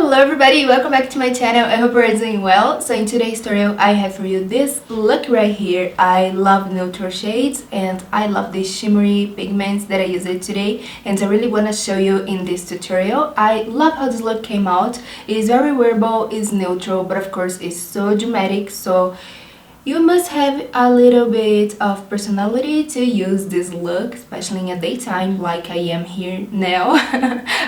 Hello everybody, welcome back to my channel. I hope you're doing well. So in today's tutorial I have for you this look right here. I love neutral shades and I love these shimmery pigments that I use it today, and I really want to show you in this tutorial. I love how this look came out. It is very wearable, it's neutral, but of course it's so dramatic, so you must have a little bit of personality to use this look, especially in the daytime like I am here now.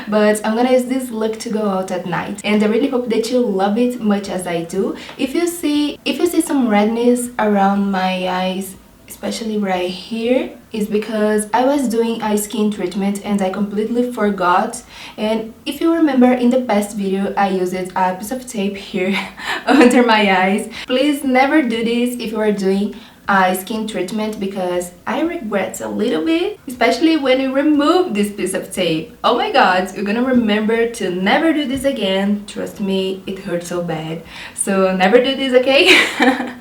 But I'm gonna use this look to go out at night, and I really hope that you love it much as I do. If you see some redness around my eyes, especially right here, is because I was doing a skin treatment and I completely forgot. And if you remember, in the past video I used a piece of tape here under my eyes. Please never do this if you are doing a skin treatment, because I regret a little bit, especially when you remove this piece of tape. Oh my god, you're gonna remember to never do this again. Trust me, it hurts so bad. So never do this, okay?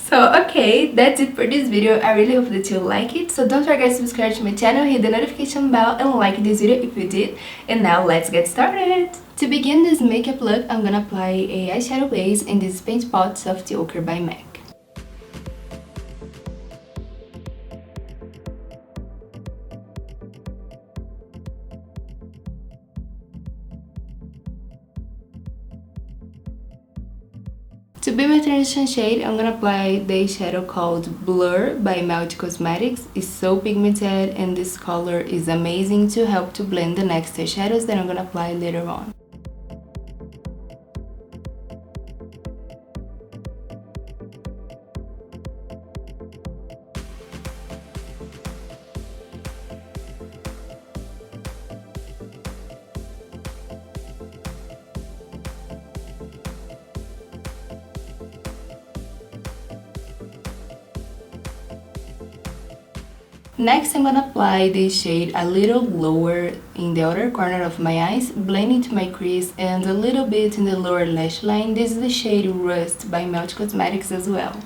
So okay, that's it for this video. I really hope that you like it. So don't forget to subscribe to my channel, hit the notification bell and like this video if you did. And now let's get started. To begin this makeup look, I'm gonna apply a eyeshadow base in this Paint Pot Soft Ochre by MAC. To be my transition shade, I'm gonna apply the shadow called Blur by NYX Cosmetics. It's so pigmented and this color is amazing to help to blend the next shadows that I'm gonna apply later on. Next, I'm gonna apply this shade a little lower in the outer corner of my eyes, blend into my crease and a little bit in the lower lash line. This is the shade Rust by NYX Cosmetics as well.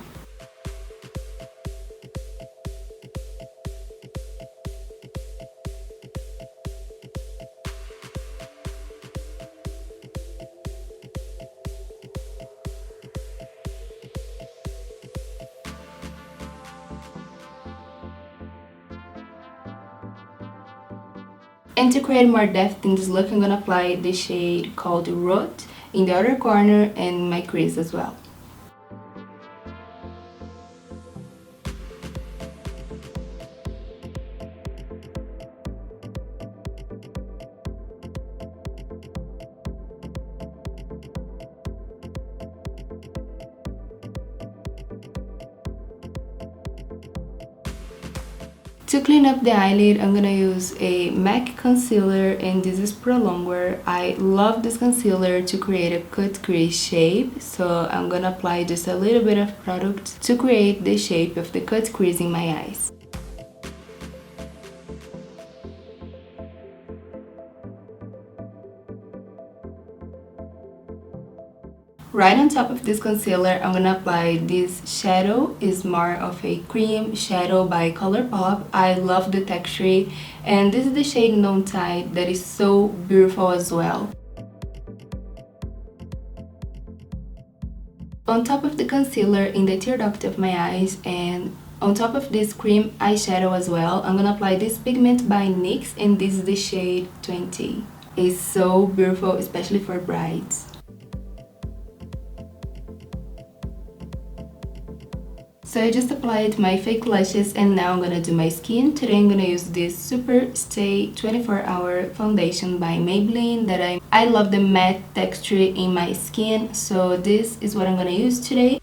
And to create more depth in this look, I'm gonna apply the shade called Rot in the outer corner and my crease as well. To clean up the eyelid, I'm gonna use a MAC concealer, and this is Pro Longwere. I love this concealer to create a cut crease shape, so I'm gonna apply just a little bit of product to create the shape of the cut crease in my eyes. Right on top of this concealer, I'm gonna apply this shadow. It's more of a cream shadow by Colourpop. I love the texture, and this is the shade Noontide that is so beautiful as well. On top of the concealer in the tear duct of my eyes and on top of this cream eyeshadow as well, I'm gonna apply this pigment by NYX, and this is the shade 20. It's so beautiful, especially for brides. So I just applied my fake lashes and now I'm gonna do my skin. Today I'm gonna use this Super Stay 24-Hour Foundation by Maybelline that I love the matte texture in my skin, so this is what I'm gonna use today.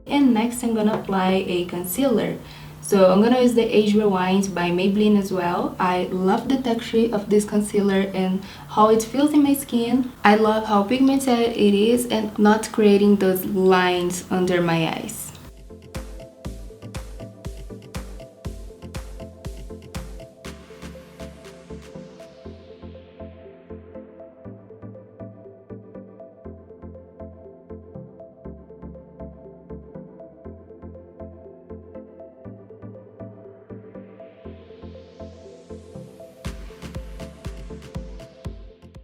And next I'm gonna apply a concealer. So I'm gonna use the Age Rewind by Maybelline as well. I love the texture of this concealer and how it feels in my skin. I love how pigmented it is and not creating those lines under my eyes.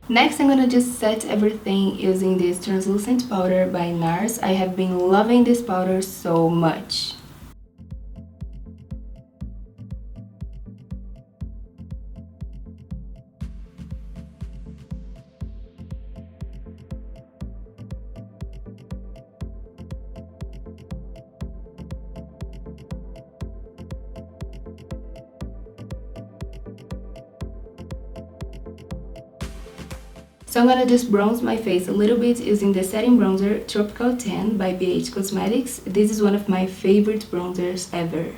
Next, I'm gonna just set everything using this translucent powder by NARS. I have been loving this powder so much. So I'm gonna just bronze my face a little bit using the setting bronzer Tropical Tan by NYX Cosmetics. This is one of my favorite bronzers ever.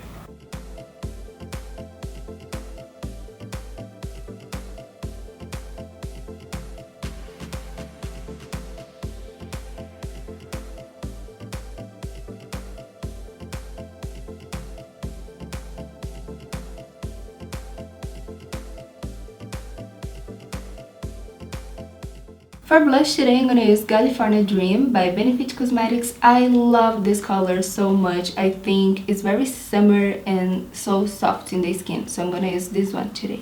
For blush today, I'm gonna use California Dream by Benefit Cosmetics. I love this color so much. I think it's very summer and so soft in the skin, so I'm gonna use this one today.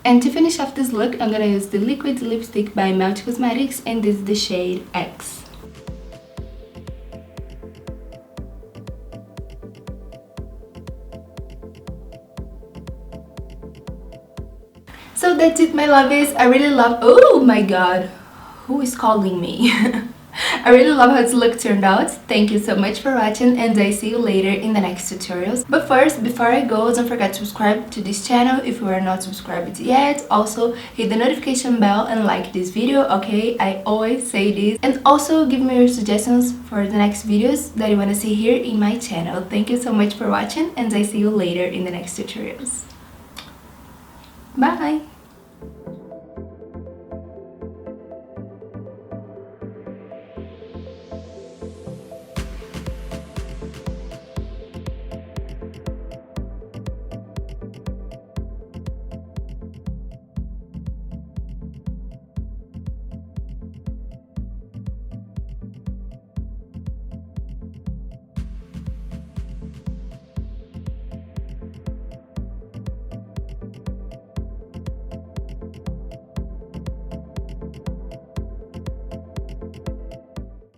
And to finish off this look, I'm gonna use the liquid lipstick by NYX Cosmetics, and this is the shade X. So that's it, my lovies. I really love— oh my god, who is calling me? I really love how this look turned out. Thank you so much for watching, and I see you later in the next tutorials. But first, before I go, don't forget to subscribe to this channel if you are not subscribed yet. Also, hit the notification bell and like this video, okay? I always say this. And also, give me your suggestions for the next videos that you want to see here in my channel. Thank you so much for watching, and I see you later in the next tutorials. Bye!